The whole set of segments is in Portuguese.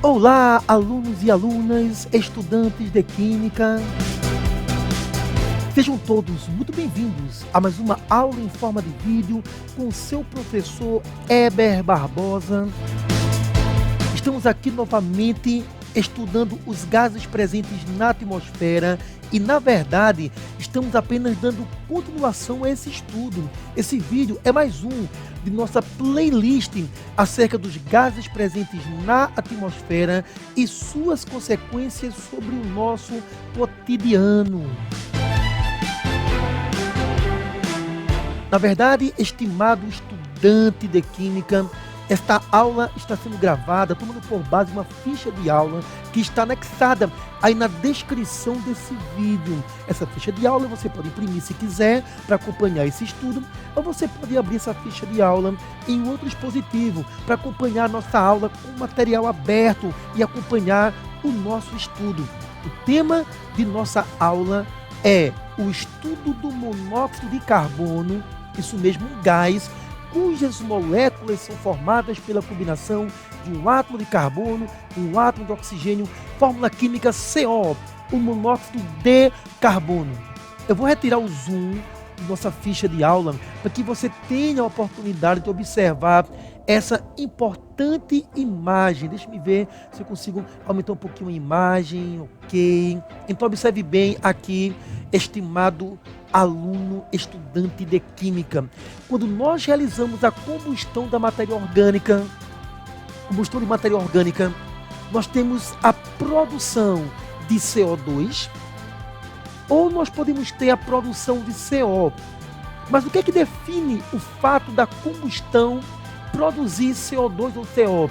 Olá, alunos e alunas, estudantes de Química. Sejam todos muito bem-vindos a mais uma aula em forma de vídeo com seu professor Heber Barbosa. Estamos aqui novamente estudando os gases presentes na atmosfera e, na verdade, estamos apenas dando continuação a esse estudo. Esse vídeo é mais um de nossa playlist acerca dos gases presentes na atmosfera e suas consequências sobre o nosso cotidiano. Na verdade, estimado estudante de Química, esta aula está sendo gravada tomando por base uma ficha de aula que está anexada aí na descrição desse vídeo. Essa ficha de aula você pode imprimir se quiser para acompanhar esse estudo, ou você pode abrir essa ficha de aula em outro dispositivo para acompanhar nossa aula com material aberto e acompanhar o nosso estudo. O tema de nossa aula é o estudo do monóxido de carbono, isso mesmo, um gás cujas moléculas são formadas pela combinação de um átomo de carbono e um átomo de oxigênio, fórmula química CO, o monóxido de carbono. Eu vou retirar o zoom de nossa ficha de aula para que você tenha a oportunidade de observar essa importante imagem. Deixa-me ver se eu consigo aumentar um pouquinho a imagem, ok? Então observe bem aqui, estimado aluno, estudante de Química. Quando nós realizamos a combustão da matéria orgânica, nós temos a produção de CO2, ou nós podemos ter a produção de CO. Mas o que é que define o fato da combustão produzir CO2 ou CO?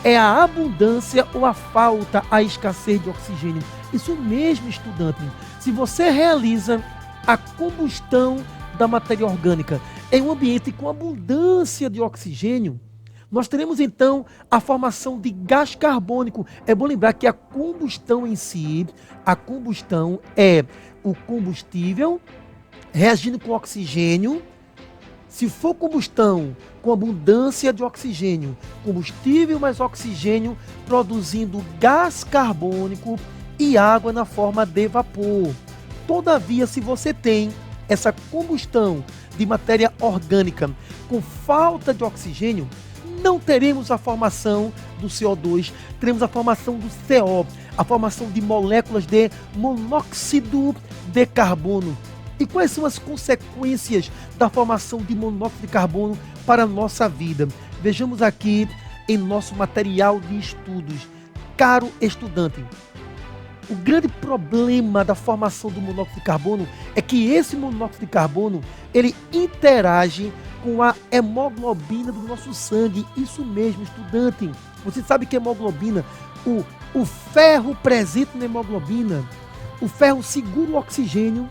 É a abundância ou a falta, a escassez de oxigênio. Isso mesmo, estudante. Se você realiza a combustão da matéria orgânica em um ambiente com abundância de oxigênio, nós teremos então a formação de gás carbônico. É bom lembrar que a combustão em si, a combustão é o combustível reagindo com oxigênio. Se for combustão com abundância de oxigênio, combustível mais oxigênio produzindo gás carbônico e água na forma de vapor. Todavia, se você tem essa combustão de matéria orgânica com falta de oxigênio, não teremos a formação do CO2, teremos a formação do CO, a formação de moléculas de monóxido de carbono. E quais são as consequências da formação de monóxido de carbono para a nossa vida? Vejamos aqui em nosso material de estudos. Caro estudante, o grande problema da formação do monóxido de carbono é que esse monóxido de carbono, ele interage com a hemoglobina do nosso sangue. Isso mesmo, estudante. Você sabe que a hemoglobina, o ferro presente na hemoglobina, o ferro segura o oxigênio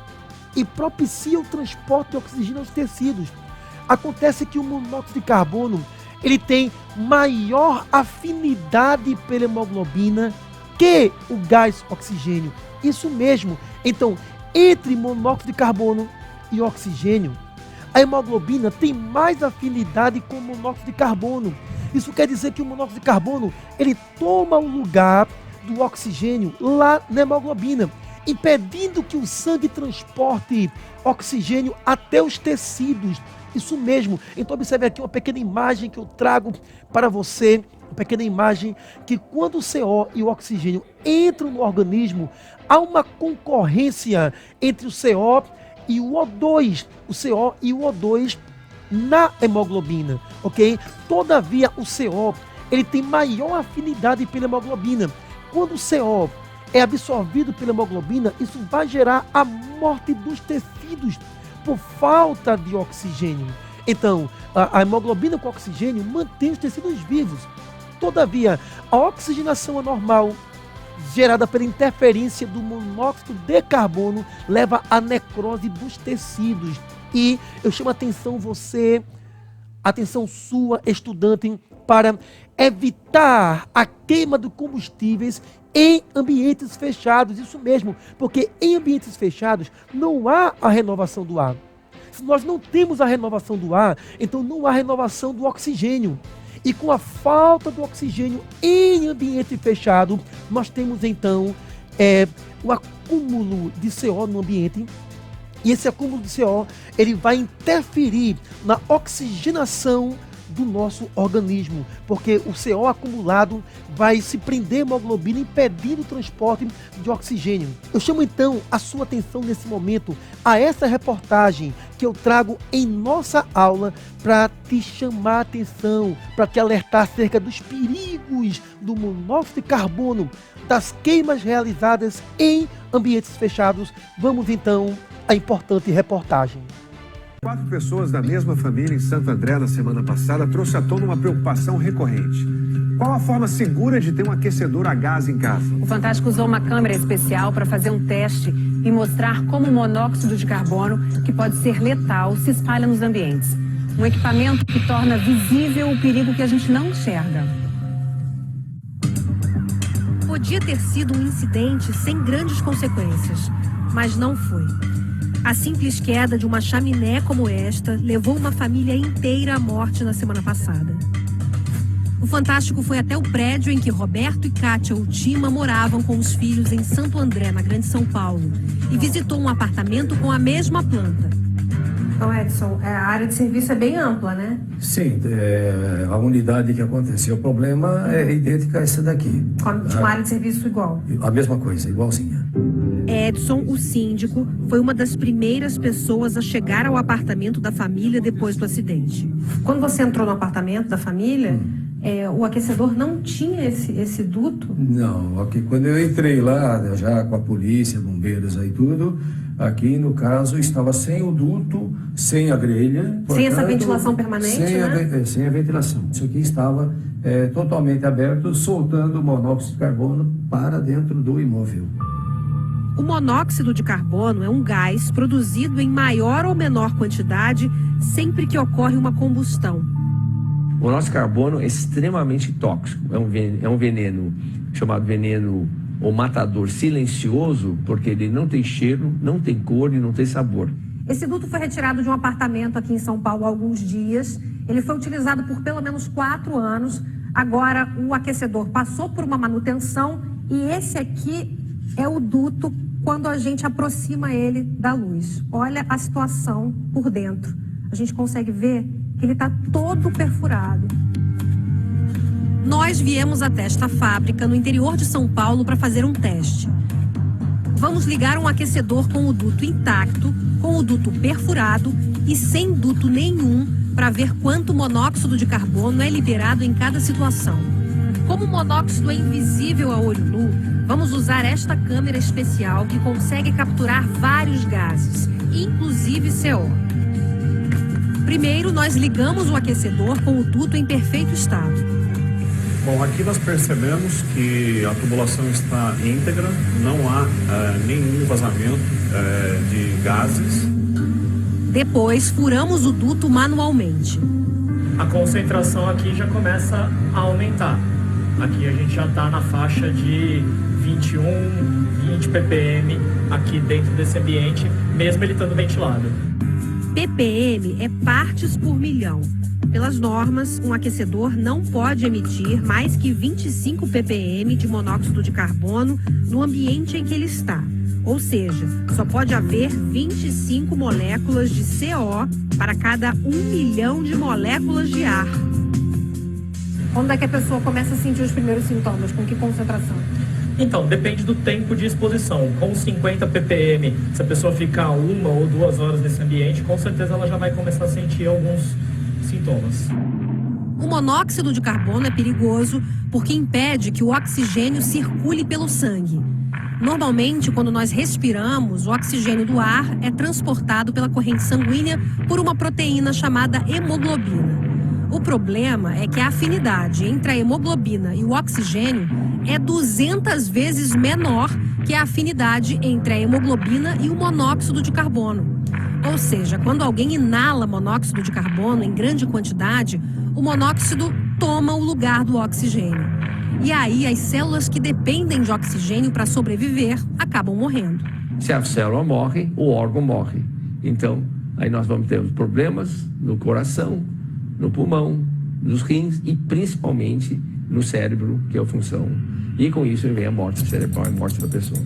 e propicia o transporte de oxigênio aos tecidos. Acontece que o monóxido de carbono, ele tem maior afinidade pela hemoglobina que o gás oxigênio. Isso mesmo. Então, entre monóxido de carbono e oxigênio, a hemoglobina tem mais afinidade com o monóxido de carbono. Isso quer dizer que o monóxido de carbono, ele toma o lugar do oxigênio lá na hemoglobina, impedindo que o sangue transporte oxigênio até os tecidos. Isso mesmo. Então observe aqui uma pequena imagem que eu trago para você, uma pequena imagem que quando o CO e o oxigênio entram no organismo, há uma concorrência entre o CO e o O2, o CO e o O2 na hemoglobina, ok? Todavia o CO, ele tem maior afinidade pela hemoglobina. Quando o CO é absorvido pela hemoglobina, isso vai gerar a morte dos tecidos por falta de oxigênio. Então, a hemoglobina com oxigênio mantém os tecidos vivos. Todavia, a oxigenação anormal, gerada pela interferência do monóxido de carbono, leva à necrose dos tecidos. E eu chamo a atenção atenção sua, estudante, para evitar a queima de combustíveis em ambientes fechados. Isso mesmo, porque em ambientes fechados não há a renovação do ar. Se nós não temos a renovação do ar, então não há renovação do oxigênio. E com a falta do oxigênio em ambiente fechado, nós temos então o acúmulo de CO no ambiente. E esse acúmulo de CO, ele vai interferir na oxigenação do nosso organismo, porque o CO acumulado vai se prender à hemoglobina, impedindo o transporte de oxigênio. Eu chamo então a sua atenção nesse momento a essa reportagem que eu trago em nossa aula para te chamar a atenção, para te alertar acerca dos perigos do monóxido de carbono, das queimas realizadas em ambientes fechados. Vamos então à importante reportagem. 4 pessoas da mesma família em Santo André na semana passada trouxe à tona uma preocupação recorrente. Qual a forma segura de ter um aquecedor a gás em casa? O Fantástico usou uma câmera especial para fazer um teste e mostrar como o monóxido de carbono, que pode ser letal, se espalha nos ambientes. Um equipamento que torna visível o perigo que a gente não enxerga. Podia ter sido um incidente sem grandes consequências, mas não foi. A simples queda de uma chaminé como esta levou uma família inteira à morte na semana passada. O Fantástico foi até o prédio em que Roberto e Kátia Ultima moravam com os filhos em Santo André, na Grande São Paulo, e visitou um apartamento com a mesma planta. Então, Edson, a área de serviço é bem ampla, né? Sim, a unidade que aconteceu o problema é idêntica a essa daqui. Com uma área de serviço igual? A mesma coisa, igualzinha. Edson, o síndico, foi uma das primeiras pessoas a chegar ao apartamento da família depois do acidente. Quando você entrou no apartamento da família, o aquecedor não tinha esse duto? Não, aqui, quando eu entrei lá, já com a polícia, bombeiros aí tudo, aqui no caso estava sem o duto, sem a grelha. Sem essa ventilação permanente, sem a ventilação. Isso aqui estava totalmente aberto, soltando o monóxido de carbono para dentro do imóvel. O monóxido de carbono é um gás produzido em maior ou menor quantidade sempre que ocorre uma combustão. O monóxido de carbono é extremamente tóxico. É um veneno chamado veneno ou matador silencioso, porque ele não tem cheiro, não tem cor e não tem sabor. Esse duto foi retirado de um apartamento aqui em São Paulo há alguns dias. Ele foi utilizado por pelo menos 4 anos. Agora o aquecedor passou por uma manutenção e esse aqui é o duto quando a gente aproxima ele da luz. Olha a situação por dentro. A gente consegue ver que ele está todo perfurado. Nós viemos até esta fábrica no interior de São Paulo para fazer um teste. Vamos ligar um aquecedor com o duto intacto, com o duto perfurado e sem duto nenhum para ver quanto monóxido de carbono é liberado em cada situação. Como o monóxido é invisível a olho nu, vamos usar esta câmera especial que consegue capturar vários gases, inclusive CO. Primeiro, nós ligamos o aquecedor com o duto em perfeito estado. Bom, aqui nós percebemos que a tubulação está íntegra, não há nenhum vazamento de gases. Depois, furamos o duto manualmente. A concentração aqui já começa a aumentar. Aqui a gente já está na faixa de 21, 20 ppm aqui dentro desse ambiente, mesmo ele estando ventilado. ppm é partes por milhão. Pelas normas, um aquecedor não pode emitir mais que 25 ppm de monóxido de carbono no ambiente em que ele está. Ou seja, só pode haver 25 moléculas de CO para cada 1 milhão de moléculas de ar. Quando é que a pessoa começa a sentir os primeiros sintomas? Com que concentração? Então, depende do tempo de exposição. Com 50 ppm, se a pessoa ficar 1 ou 2 horas nesse ambiente, com certeza ela já vai começar a sentir alguns sintomas. O monóxido de carbono é perigoso porque impede que o oxigênio circule pelo sangue. Normalmente, quando nós respiramos, o oxigênio do ar é transportado pela corrente sanguínea por uma proteína chamada hemoglobina. O problema é que a afinidade entre a hemoglobina e o oxigênio é 200 vezes menor que a afinidade entre a hemoglobina e o monóxido de carbono. Ou seja, quando alguém inala monóxido de carbono em grande quantidade, o monóxido toma o lugar do oxigênio. E aí as células que dependem de oxigênio para sobreviver acabam morrendo. Se a célula morre, o órgão morre. Então, aí nós vamos ter os problemas no coração, no pulmão, nos rins e principalmente no cérebro, que é a função. E com isso vem a morte cerebral, a morte da pessoa.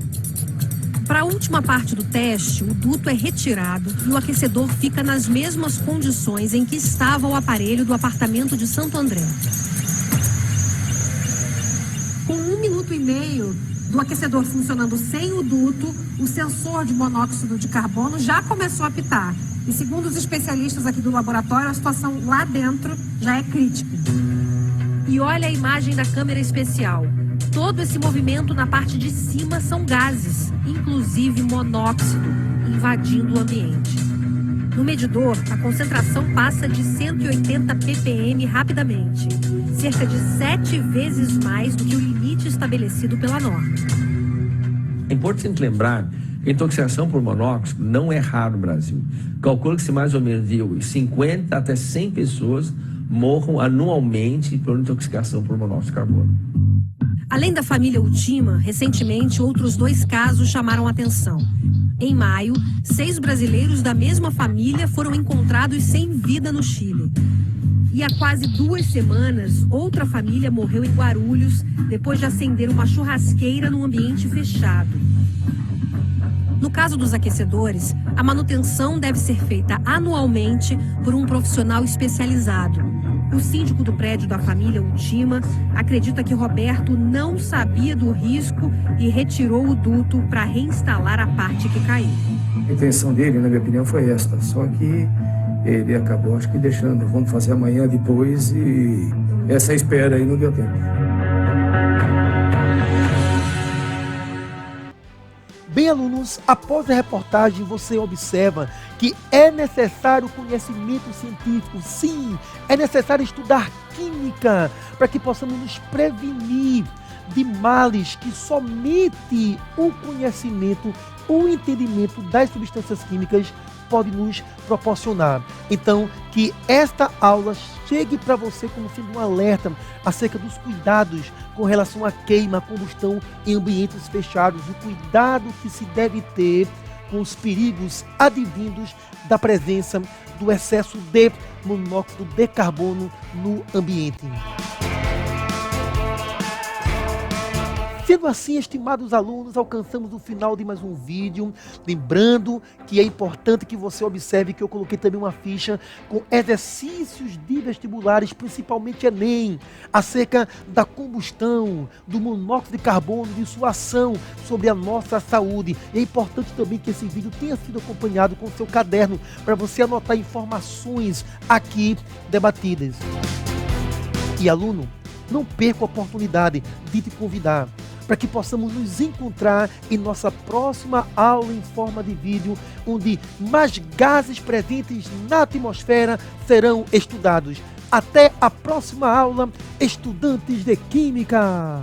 Para a última parte do teste, o duto é retirado e o aquecedor fica nas mesmas condições em que estava o aparelho do apartamento de Santo André. Com 1 minuto e meio do aquecedor funcionando sem o duto, o sensor de monóxido de carbono já começou a apitar. E segundo os especialistas aqui do laboratório, a situação lá dentro já é crítica. E olha a imagem da câmera especial. Todo esse movimento na parte de cima são gases, inclusive monóxido, invadindo o ambiente. No medidor, a concentração passa de 180 ppm rapidamente, cerca de 7 vezes mais do que o limite estabelecido pela norma. É importante lembrar que a intoxicação por monóxido não é raro no Brasil. Calcula-se mais ou menos de 50 até 100 pessoas morram anualmente por intoxicação por monóxido de carbono. Além da família Utima, recentemente outros 2 casos chamaram a atenção. Em maio, 6 brasileiros da mesma família foram encontrados sem vida no Chile. E há quase 2 semanas, outra família morreu em Guarulhos depois de acender uma churrasqueira num ambiente fechado. No caso dos aquecedores, a manutenção deve ser feita anualmente por um profissional especializado. O síndico do prédio da família Utima acredita que Roberto não sabia do risco e retirou o duto para reinstalar a parte que caiu. A intenção dele, na minha opinião, foi esta, só que ele acabou, acho que deixando, vamos fazer amanhã depois, e essa espera aí não deu tempo. Bem, alunos, após a reportagem você observa que é necessário conhecimento científico, sim, é necessário estudar química para que possamos nos prevenir de males que somente o conhecimento, o entendimento das substâncias químicas pode nos proporcionar. Então, que esta aula chegue para você como sendo um alerta acerca dos cuidados com relação à queima, à combustão em ambientes fechados, o cuidado que se deve ter com os perigos advindos da presença do excesso de monóxido de carbono no ambiente. Sendo assim, estimados alunos, alcançamos o final de mais um vídeo. Lembrando que é importante que você observe que eu coloquei também uma ficha com exercícios de vestibulares, principalmente Enem, acerca da combustão, do monóxido de carbono, de sua ação sobre a nossa saúde. E é importante também que esse vídeo tenha sido acompanhado com o seu caderno, para você anotar informações aqui debatidas. E aluno, não perca a oportunidade de te convidar para que possamos nos encontrar em nossa próxima aula em forma de vídeo, onde mais gases presentes na atmosfera serão estudados. Até a próxima aula, estudantes de Química!